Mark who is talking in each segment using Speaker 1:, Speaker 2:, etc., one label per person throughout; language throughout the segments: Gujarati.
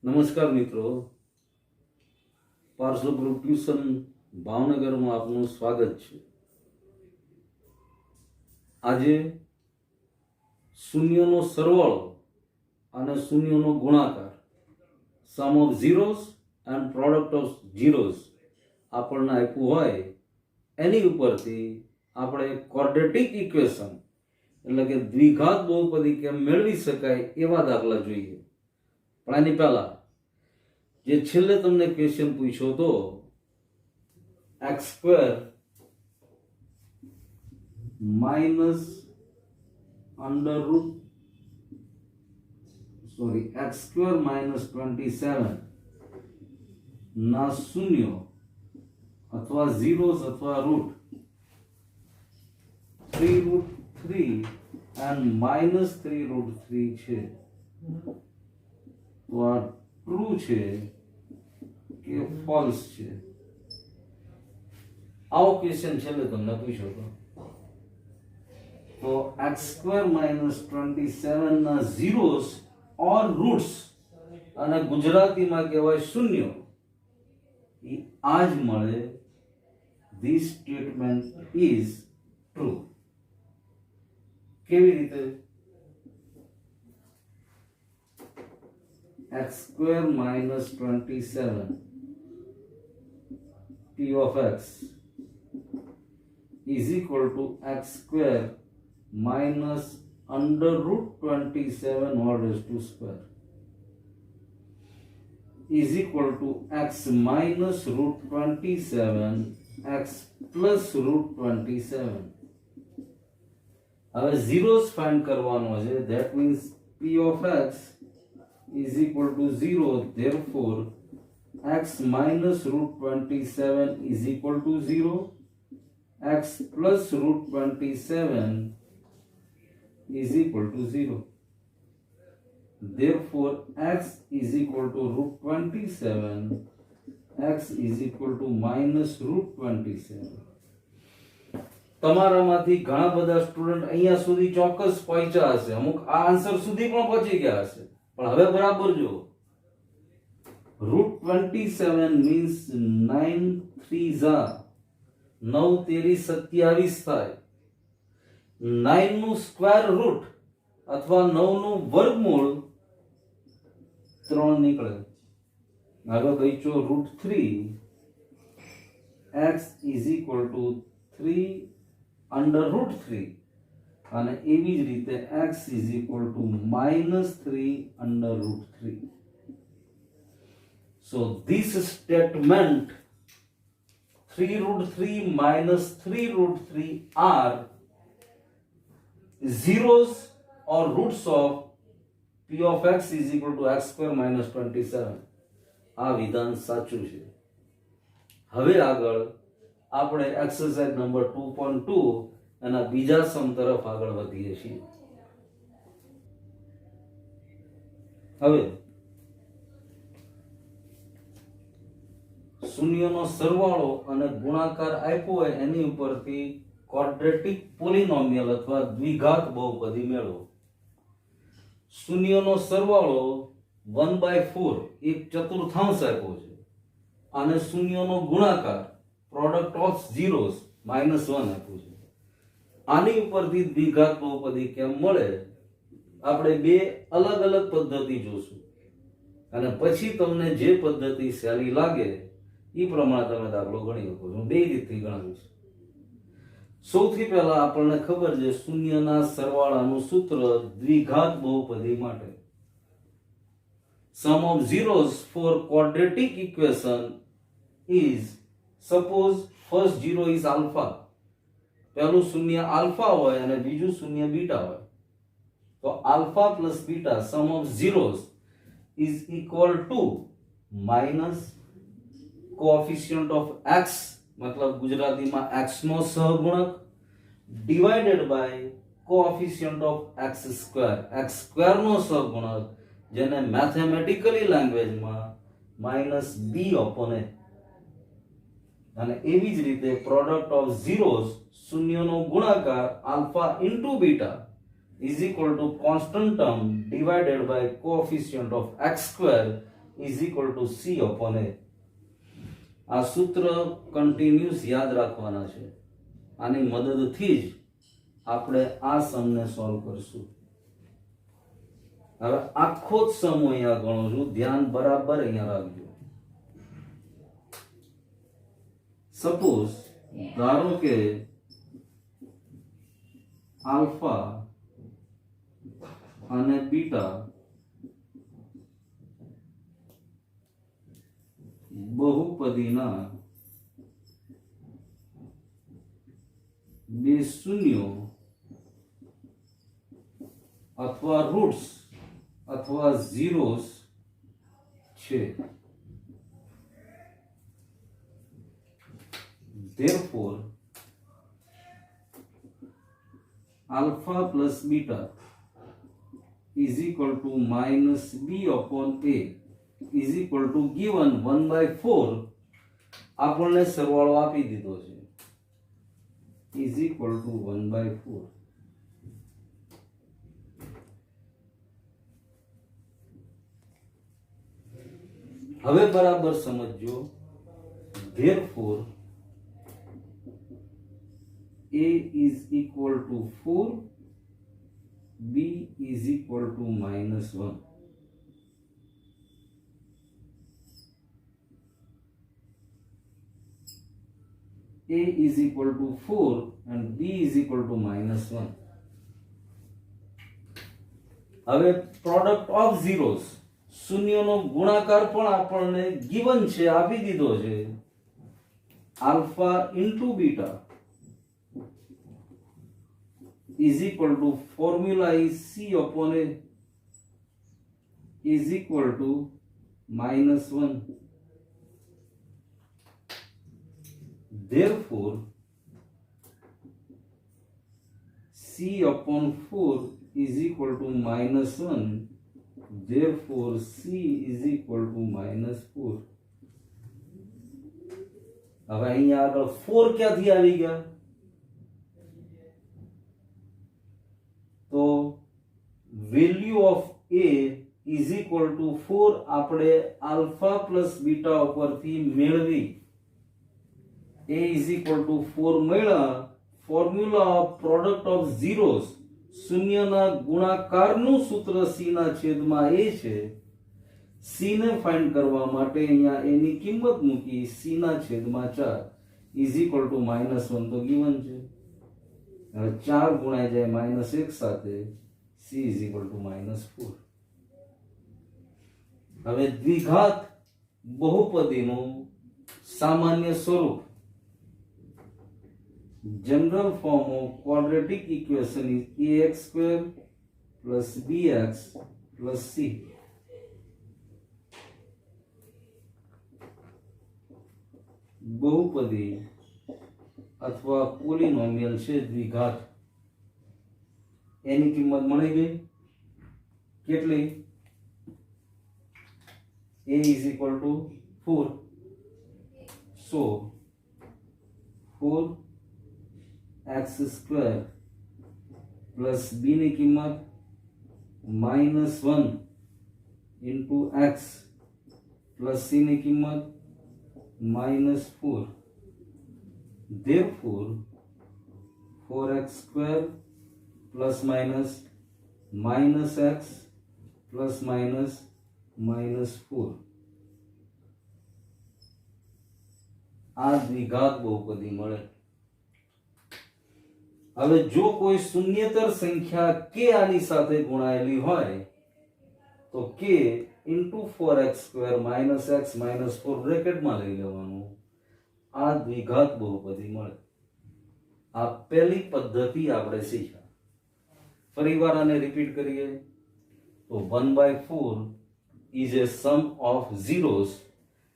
Speaker 1: નમસ્કાર મિત્રો, પાર્સલ ગ્રુપ ટ્યુશન ભાવનગરમાં આપનું સ્વાગત છે. આજે શૂન્યનો સરવાળો અને શૂન્યનો ગુણાકાર, સમ ઓફ ઝીરોઝ એન્ડ પ્રોડક્ટ ઓફ ઝીરોઝ આપણને આપ્યું હોય એની ઉપરથી આપણે ક્વોડ્રેટિક ઇક્વેશન એટલે કે દ્વિઘાત બહુપદી કેમ મેળવી શકાય એવા દાખલા જોઈએ. પણ એની પહેલા જે છેલ્લે તમને ક્વેશ્ચન પૂછ્યો તો x square minus x square minus 27 ના શૂન્ય અથવા ઝીરોઝ અથવા રૂટ 3√3 and minus 3√3 છે. તો આ ટ્રુ છે કે ફોલ્સ છે? આવો ક્વેશ્ચન છેલ્લે તમને પૂછ્યો હતો. તો x સ્ક્વેર માઇનસ 27 ના ઝીરોસ ઓર રૂટ્સ અને ગુજરાતીમાં કહેવાય શૂન્ય, એ આ જ મળે. This statement is true. કેવી રીતે? x square minus 27 p of x is equal to x square minus under root 27 all raised to square is equal to x minus root 27 x plus root 27. હવે zeros find કરવાનો છે. that means p of x is equal to 0, therefore x minus root 27 is equal to 0, x plus root 27 is equal to 0, therefore x is equal to root 27, x is equal to minus root 27. તમારામાંથી ઘણા બધા સ્ટુડન્ટ અહીંયા સુધી ચોક્કસ પહોંચ્યા હશે, અમુક આ આન્સર સુધી પણ પહોંચી ગયા હશે. પણ હવે બરાબર જો, √27 મીન્સ 9 3 9 તેરી 27 થાય. 9 નું સ્ક્વેર રૂટ અથવા 9 નું વર્ગમૂળ 3 નીકળે. આગળ બચ્યો √3, x is equal to 3 under √3 અને એવી જ રીતે x is equal to minus 3 under √3. So this statement 3√3 minus 3√3 are zeros or roots of p of x is equal to x square minus 27. આ વિધાન સાચું છે. હવે આગળ આપણે એક્સરસાઇઝ નંબર 2.2 એના બીજા સમ તરફ આગળ વધીએ છીએ. હવે શૂન્યનો સરવાળો અને ગુણાકાર આપ્યો હોય એની ઉપરથી ક્વોડ્રેટિક પોલિનોમિયલ અથવા દ્વિઘાત બહુપદી મેળવો. શૂન્યનો સરવાળો 1/4 એક ચતુર્થાંશ આપ્યો છે અને શૂન્યનો ગુણાકાર પ્રોડક્ટ ઓફ ઝીરોઝ -1 આપ્યું છે. આની ઉપરથી દ્વિઘાત બહુપદી કેમ મળે, આપણે બે અલગ અલગ પદ્ધતિ જોશું અને પછી તમને જે પદ્ધતિ સહેલી લાગે એ પ્રમાણે તમે દાખલો ગણી શકો છો. બે રીતથી ગણાવીશ. સૌથી પહેલા આપણને ખબર છે શૂન્યના સરવાળાનું સૂત્ર દ્વિઘાત બહુપદી માટે. Sum of zeros for quadratic equation is, suppose first zero is alpha, પહેલું શૂન્ય આલ્ફા હોય અને બીજું શૂન્ય બીટા હોય. તો alpha plus beta sum of zeros is equal to minus coefficient of x મતલબ ગુજરાતીમાં x નો સહગુણક divided by coefficient of x square, x square નો સહગુણક જેને મેથેમેટિકલી લેંગ્વેજમાં -b/a. અને એવી જ રીતે પ્રોડક્ટ ઓફ ઝીરોઝ શૂન્યનો ગુણાકાર alpha into beta is equal to constant term divided by coefficient of x square is equal to c upon a. આ સૂત્ર કન્ટિન્યુઅસ યાદ રાખવાના છે. આની મદદથી જ આપણે આ સમને સોલ્વ કરશું. હવે આખો જ સમ હું અહીંયા ગણું છું, ધ્યાન બરાબર અહીંયા રાખજો. સપોઝ ધારો કે આલ્ફા અને બીટા બહુપદીના બે શૂન્યો અથવા રૂટ્સ અથવા ઝીરોસ છે. Therefore, alpha plus beta is equal to minus b upon a is equal to given 1/4. આપણને સરવાળો આપી દીધો છે, is equal to 1/4. હવે બરાબર સમજો. Therefore, a is equal to 4, b is equal to -1. a is equal to 4 and b is equal to -1. હવે પ્રોડક્ટ ઓફ ઝીરોસ, શૂન્યનો ગુણાકાર પણ આપણને ગિવન છે, આપી દીધો છે. Alpha into beta is equal to formula is c upon a is equal to -1. Therefore, c upon 4 is equal to -1. Therefore, c is equal to -4. હવે અહીંયા આગળ 4 ક્યાંથી આવી ગયા? તો value of a is equal to 4 આપણે આલ્ફા પ્લસ બીટા ઉપરથી મેળવી. a is equal to 4 મળ્યા. Formula of product of zeros, શૂન્યના ગુણાકારનું સૂત્ર c ના છેદમાં a છે. c ને ફાઇન્ડ કરવા માટે અહીંયા a ની કિંમત મૂકી, c ના છેદમાં 4 is equal to -1 તો given છે. 4 ગુણાઈ જાય -1 સાથે, c is equal to -4. હવે દ્વિઘાત બહુપદીનું સામાન્ય સ્વરૂપ, general form of quadratic equation is ax square plus bx plus c. બહુપદી અથવા પોલિનોમિયલ છે દ્વિઘાત, એની કિંમત મળી ગઈ. કેટલી? a is equal to 4. So 4x square plus b ની કિંમત -1 into x plus c ની કિંમત -4. Therefore, 4x square plus minus -x plus -4. આ દ્વિઘાત બહુપદી મળે. હવે જો કોઈ શૂન્યેતર સંખ્યા k આની સાથે ગુણાયેલી હોય તો k into 4x square minus x minus 4 બ્રેકેટમાં લઈ લેવાનું. આ દ્વિઘાત બહુપદી મળે. આ પહેલી પદ્ધતિ આપણે શીખ્યા. ફરીવાર આને રિપીટ કરીએ તો 1/4 is a sum of zeros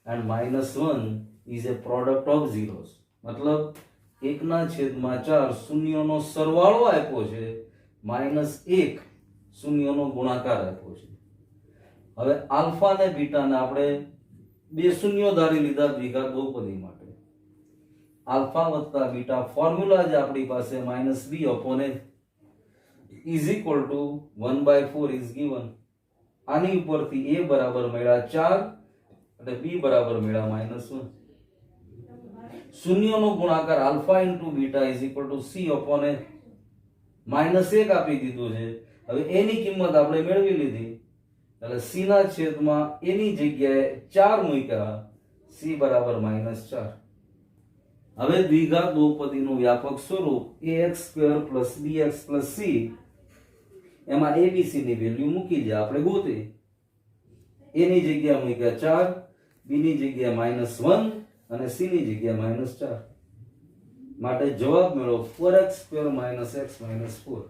Speaker 1: and -1 is a product of zeros. મતલબ 1/4 શૂન્યનો સરવાળો આપ્યો છે, -1 શૂન્યનો ગુણાકાર આપ્યો છે. હવે આલ્ફા અને બીટાને આપણે બે શૂન્યો ધારી લીધા દ્વિઘાત બહુપદી માટે. આલ્ફા વત્તા બીટા ફોર્મ્યુલા જ આપણી પાસે -b upon a is equal to 1/4 is given. આની ઉપરથી a બરાબર મળ્યા 4 એટલે b બરાબર મેળા -1. શૂન્યનો ગુણાકાર alpha into beta is equal two c upon a. -1 આપી દીધું છે. હવે a ની કિંમત આપણે મેળવી લીધી એટલે c ના છેદમાં a ની જગ્યાએ 4 મૂક્યા, c બરાબર -4. હવે દ્વિઘાત બહુપદીનું વ્યાપક સ્વરૂપ ax² + bx + c, એમાં abc ની વેલ્યુ મૂકી દે, આપણે ગોતી. a ની જગ્યાએ મૂક્યા 4, b ની જગ્યાએ -1 અને c ની જગ્યાએ -4. માટે જવાબ મેળવો 4x² - x - 4.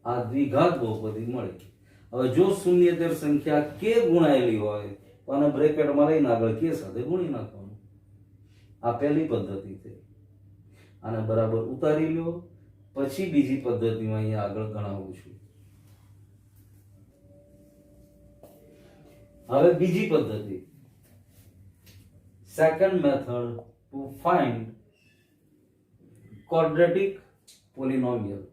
Speaker 1: આ દ્વિઘાત બહુપદી મળી. હવે જો શૂન્યેતર સંખ્યા k ગુણાયેલી હોય તો આને બ્રેકેટમાં લઈને આગળ k સાથે ગુણી નાખવાનું. આ પહેલી પદ્ધતિ થઈ. આને બરાબર ઉતારી લ્યો, પછી બીજી પદ્ધતિમાં અહીંયા આગળ ગણાવું છું. હવે બીજી પદ્ધતિ, second method to find quadratic polynomial.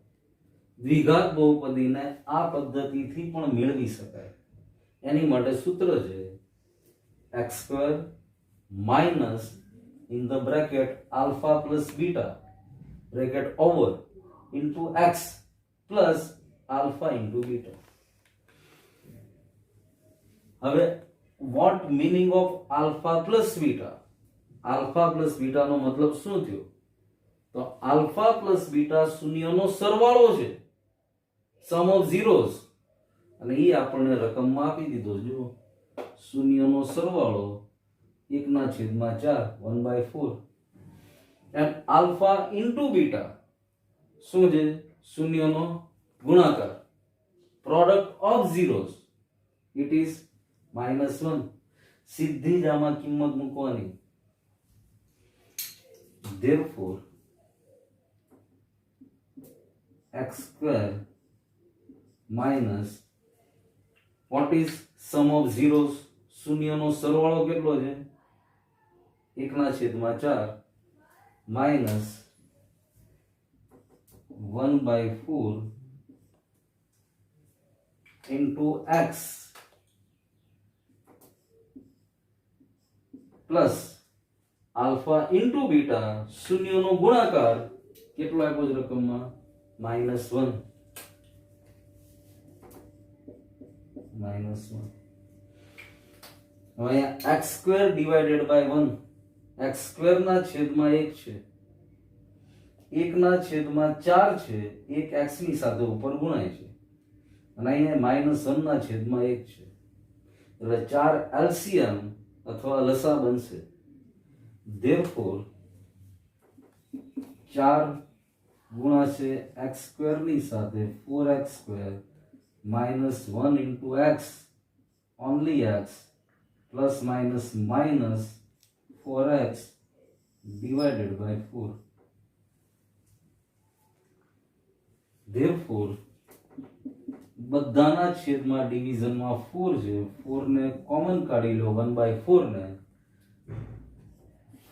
Speaker 1: દ્વિઘાત બહુપદીને આ પદ્ધતિથી પણ મેળવી શકાય. એની માટે સૂત્ર છે x² minus in the bracket alpha plus beta bracket over into x plus alpha into beta. હવે what meaning of alpha plus beta? alpha plus beta નો મતલબ શું થયો? તો alpha plus beta શૂન્યનો સરવાળો છે, sum of zeros, અને એ આપણને રકમમાં આપી દીધો. જો શૂન્યનો સરવાળો 1/4 1/4 and alpha into beta શું છે? શૂન્યનો ગુણાકાર, product of zeros, it is -1. સીધી જ આમાં કિંમત મૂકવાની. therefore x² minus what is sum of zeros? શૂન્યનો સરવાળો કેટલો છે? 1/4 minus 1/4 into x plus alpha into beta શૂન્યનો ગુણાકાર કેટલો આપ્યો છે રકમમાં? -1. હવે અહીંયા x² divided by 1, x² ના છેદમાં 1 છે, 1/4 છે, 1 x ની સાથે ઉપર ગુણાય છે, અને અહીંયા -1 ના છેદમાં 1 છે, એટલે 4 LCM અથવા લસા બનશે. therefore 4 ગુણાશે x² ની સાથે 4x² -1 into x only x plus minus 4x divided by 4. therefore બધાના છેદમાં ડિવિઝનમાં 4 છે, 4 ને કોમન કાઢી લો, 1/4 ને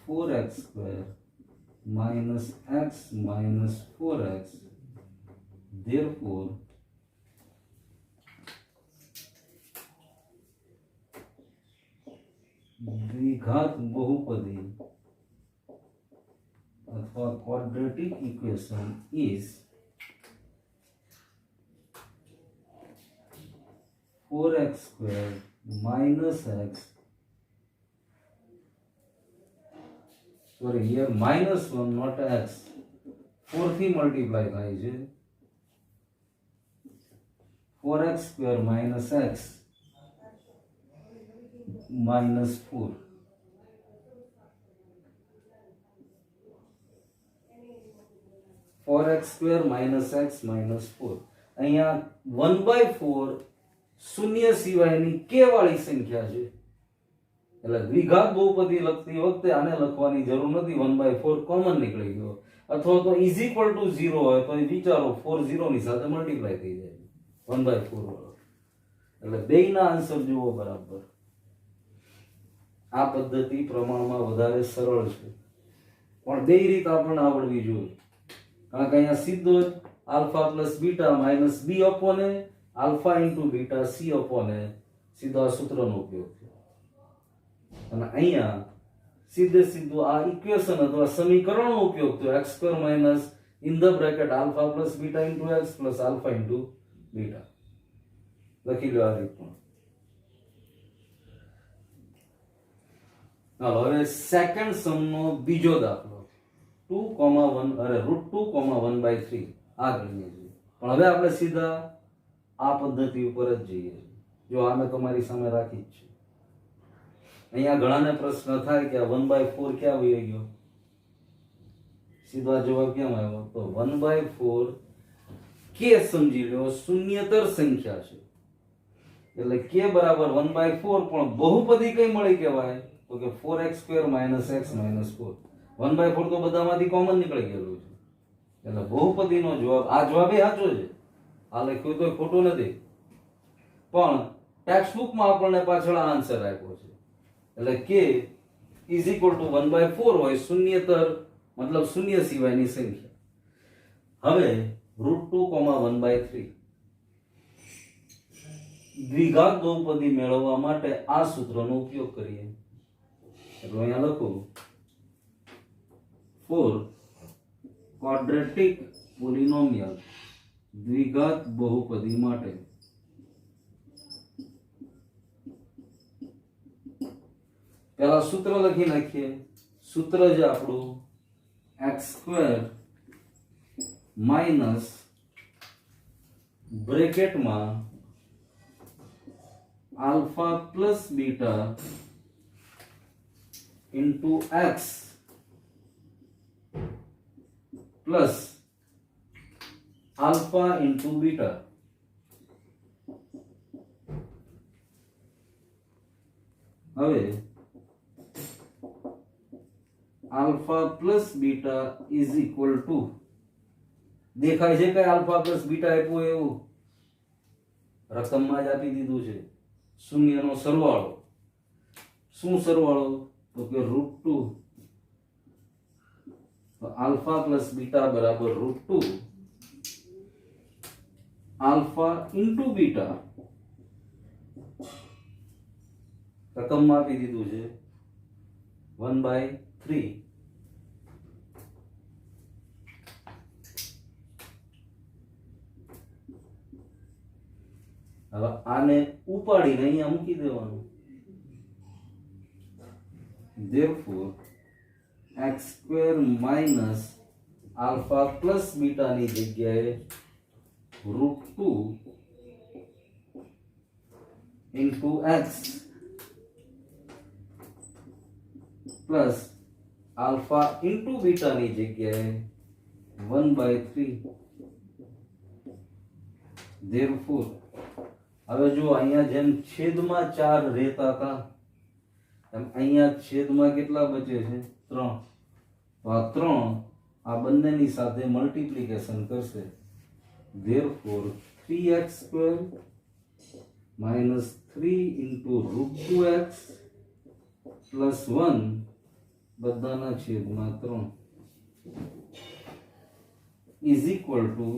Speaker 1: 4x² minus x minus 4x. therefore દ્વિઘાત બહુપદી અથવા quadratic equation is 4x² minus x, sorry here -1 not x, 4 થી મલ્ટીપ્લાય થાય છે, 4x² minus x minus 4. minus x minus 4. અહીંયા 1/4 શૂન્ય સિવાયની k વાળી સંખ્યા છે, એટલે દ્વિઘાત બહુપદી લખતી વખતે આને લખવાની જરૂર નથી, 1/4 કોમન નીકળી ગયો. અથવા તો ઇઝ ઇક્વલ ટુ 0 હોય તો વિચારો 4 0 ની સાથે મલ્ટીપ્લાય થઈ જાય 1/4 વાળો, એટલે બેયના આન્સર જુઓ બરાબર. આ પદ્ધતિ પ્રમાણમાં વધારે સરળ છે, પણ બે રીત આપણને આવડવી જોઈએ, કારણ કે અહીંયા સીધો જ alpha plus beta minus b upon a, alpha into beta c upon a, સીધો આ સૂત્રનો ઉપયોગ થયો. અને અહીંયા સીધે સીધું આ ઇક્વેશન અથવા સમીકરણનો ઉપયોગ તો x square minus in the bracket alpha plus beta into x plus alpha into beta લખી લો આ રીતમાં. ચાલો હવે સેકન્ડ સમ નો બીજો દાખલો 2,1 અરે √2,1/3 આ ગણીએ છીએ. પણ હવે આપણે સીધા આ પદ્ધતિ ઉપર જ જઈએ છીએ. જો આ મેં તમારી સામે રાખી જ છે. અહીંયા ઘણાને પ્રશ્ન થાય કે આ 1/4 ક્યાં વહી ગયો? સીધો જવાબ કેમ આવ્યો? તો 1/4 કે સમજી લો શૂન્યતર સંખ્યા છે, એટલે કે બરાબર 1/4 પણ બહુપદી કઈ મળી કહેવાય? તો કે 4x² - x - 4. 1/4 તો બધામાંથી કોમન નીકળી ગયેલું છે, એટલે બહુપદીનો જવાબ આ જવાબ એ સાચો છે. આ લખ્યું તો ખોટું નથી, પણ ટેક્સ્ટ બુકમાં આપણને પાછળ આન્સર આપ્યો છે. એટલે k = 1/4 હોય શૂન્યતર મતલબ શૂન્ય સિવાયની સંખ્યા. હવે √2,1/3 દ્વિઘાત બહુપદી મેળવવા માટે આ સૂત્રનો ઉપયોગ કરીએ. એટલે અહીંયા લખું 4 ક્વાડ્રેટિક પોલિનોમિયલ દ્વિઘાત બહુપદી માટે પહેલા સૂત્ર લખી નાખીએ. સૂત્ર છે આપણું x² માઇનસ બ્રેકેટમાં alpha plus beta into x plus alpha into beta. હવે alpha plus beta is equal to દેખાય છે કે આલ્ફા પ્લસ બીટા આપ્યું એવું રકમમાં જ આપી દીધું છે. શૂન્યનો સરવાળો. શું સરવાળો? તો કે √2 આલ્ફા પ્લસ બીટા બરાબર √2 આલ્ફા ઇન્ટુ બીટા રકમમાં આપી દીધું છે 1/3. હવે આને ઉપાડીને અહીંયા મૂકી દેવાનું. therefore x² minus alpha plus beta ની જગ્યાએ √2 into x plus alpha into beta ની જગ્યાએ 1/3. therefore હવે જો અહીંયા જેમ છેદમાં 4 રહેતા હતા એમ અહીંયા છેદમાં કેટલા બચે છે? 3. તો આ 3 આ બંનેની સાથે મલ્ટીપ્લિકેશન કરશે. therefore 3x² minus 3 into √2x plus 1 બધાના છેદમાં 3 is equal to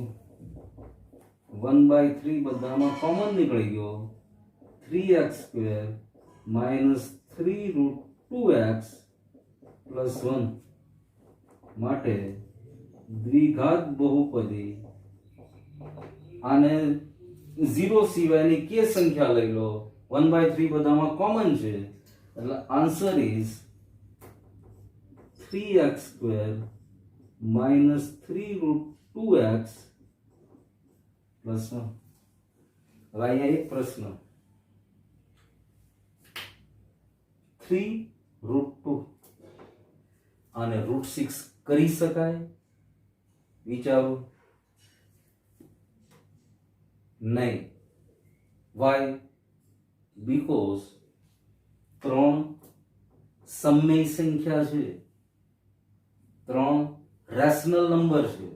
Speaker 1: 1/3 બધામાં કોમન નીકળી ગયો 3x² minus 3√2x plus 1 માટે દ્વિઘાત બહુપદી આને 0 સિવાયની કે સંખ્યા લઈ લો 1/3 બધામાં કોમન છે એટલે answer is 3x² minus 3√2x plus 1. હવે અહીંયા એક પ્રશ્ન 3√2 આને √6 કરી શકાય? વિચારો. નહીં. why? because 3 સમય સંખ્યા છે, 3 રેશનલ નંબર છે,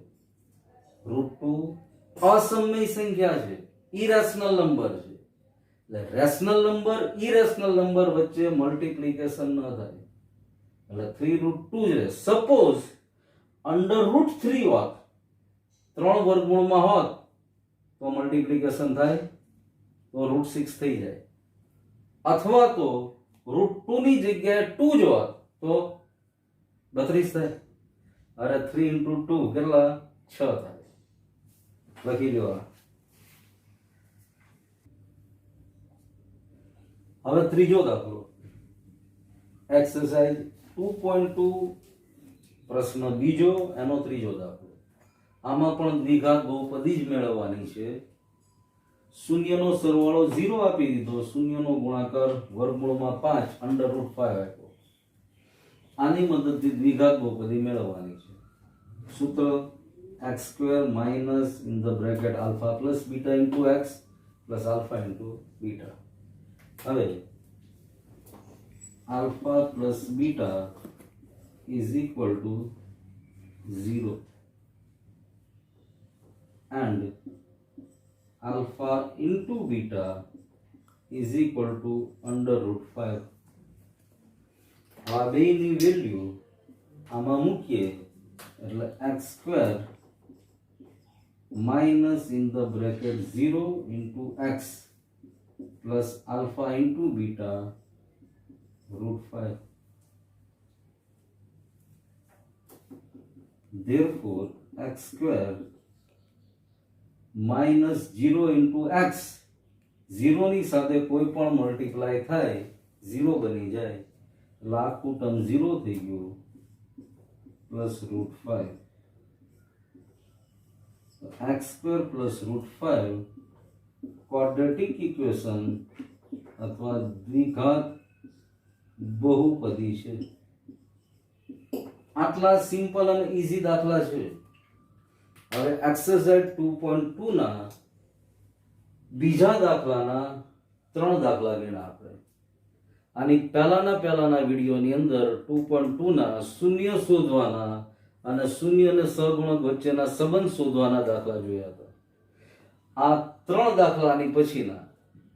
Speaker 1: √2 અસમય સંખ્યા છે, ઇરેશનલ નંબર છે. એટલે રેશનલ નંબર ઇરેશનલ નંબર વચ્ચે મલ્ટીપ્લિકેશન ન થાય. એટલે 3√2 છે. સપોઝ √3 હોત, 3 વર્ગમૂળમાં હોત તો મલ્ટીપ્લિકેશન થાય તો √6 થઈ જાય. અથવા તો √2 ની જગ્યાએ 2 જો તો 32 થાય. અરે 3 × 2 કેટલા? 6 થાય. લખી લો. હવે ત્રીજો દાખલો, એક્સરસાઇઝ 2.2 પ્રશ્ન બીજો, એનો ત્રીજો દાખલો. આમાં પણ દ્વિઘાત બહુપદી જ મેળવવાની છે. શૂન્યનો સરવાળો 0 આપી દીધો, શૂન્યનો ગુણાકાર વર્ગમૂળમાં 5 √5 આપ્યો. આની મદદથી દ્વિઘાત બહુપદી મેળવવાની છે. સૂત્ર x² minus in the bracket alpha plus beta into x plus alpha into beta. હવે alpha plus beta is equal to 0 and alpha into beta is equal to √5. આ બેની વેલ્યુ આમાં મૂકીએ એટલે x² minus in the bracket 0 into x plus alpha into beta √5. Therefore x² minus 0 into x, 0 ની સાથે કોઈ પણ મલ્ટીપ્લાય થાય 0 બની જાય એટલે આખું ટર્મ 0 થઈ ગયું plus √5. x² plus √5 quadratic equation અથવા દ્વિઘાત બહુપદી છે. આટલા સિમ્પલ અને ઈઝી દાખલા છે. હવે એક્સરસાઇઝ 2.2 ના બીજા દાખલાના 3 દાખલા ગણ્યા આપણે. આની પહેલાના વિડીયોની અંદર 2.2 ના શૂન્ય શોધવાના અને શૂન્ય અને સહગુણક વચ્ચેના સંબંધ શોધવાના દાખલા જોયા હતા. આ 3 દાખલાની પછીના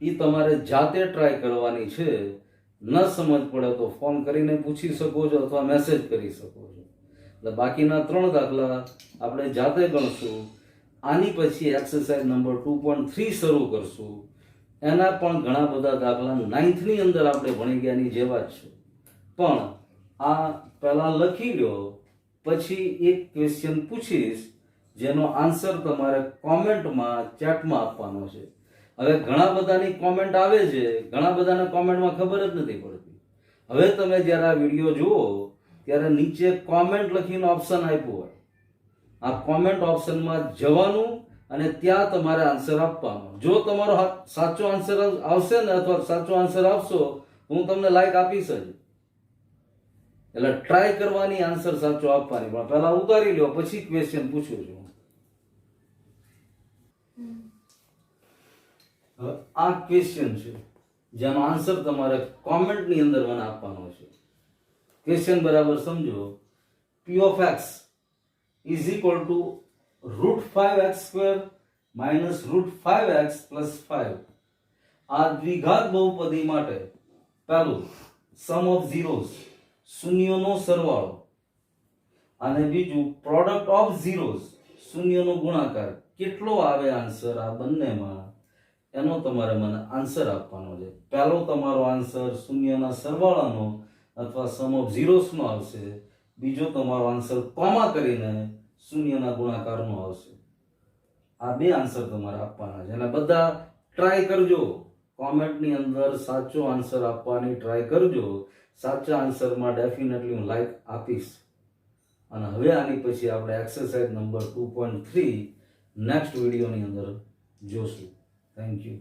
Speaker 1: એ તમારે જાતે ટ્રાય કરવાની છે. ન સમજ પડે તો ફોન કરીને પૂછી શકો છો અથવા મેસેજ કરી શકો છો. એટલે બાકીના 3 દાખલા આપણે જાતે ગણશું. આની પછી એક્સરસાઇઝ નંબર 2.3 શરૂ કરશું. એના પણ ઘણા બધા દાખલા 9th ની અંદર આપણે ભણી ગયાની જેવા જ છે. પણ આ પહેલા લખી લો, પછી એક ક્વેશ્ચન પૂછીશ જેનો આન્સર તમારે કોમેન્ટમાં ચેટમાં આપવાનો છે. હવે ઘણા બધાની કોમેન્ટ આવે છે, ઘણા બધાના કોમેન્ટમાં ખબર જ નથી પડતી. હવે તમે જ્યારે આ વિડીયો જુઓ ત્યારે નીચે કોમેન્ટ લખીને ઓપ્શન આપ્યું હોય. આ કોમેન્ટ ઓપ્શનમાં જવાનું અને ત્યાં તમારે આન્સર આપવાનો. જો તમારો સાચો આન્સર આવશે ને અથવા સાચો આન્સર આપશો હું તમને લાઈક આપીશ જ. એટલે ટ્રાય કરવાની આન્સર સાચો આપવાની. પણ પહેલા ઉતારી લો, પછી ક્વેશ્ચન પૂછું છું. આ ક્વેશ્ચન છે જેનો આન્સર તમારે કોમેન્ટની અંદર મને આપવાનો છે. ક્વેશ્ચન બરાબર સમજો. p of x is equal to √5x² minus √5x plus 5. આ દ્વિઘાત બહુપદી માટે પહેલું સમ ઓફ ઝીરોઝ, શૂન્યનો સરવાળો, અને બીજું પ્રોડક્ટ ઓફ ઝીરોઝ, શૂન્યનો ગુણાકાર. કેટલો આવે આન્સર આ બંનેમાં એનો તમારે મને આન્સર આપવાનો છે. પહેલો તમારો આન્સર શૂન્યના સરવાળાનો અથવા સમ ઓફ ઝીરોઝનો આવશે. બીજો તમારો આન્સર કોમા કરીને શૂન્યના ગુણાકારનો આવશે. આ બે આન્સર તમારે આપવાના છે અને બધા ટ્રાય કરજો. કોમેન્ટની અંદર સાચો આન્સર આપવાની ટ્રાય કરજો. સાચા આન્સરમાં ડેફિનેટલી હું લાઈક આપીશ. અને હવે આની પછી આપણે એક્સરસાઇઝ નંબર 2.3 નેક્સ્ટ વિડીયોની અંદર જોશું. Thank you.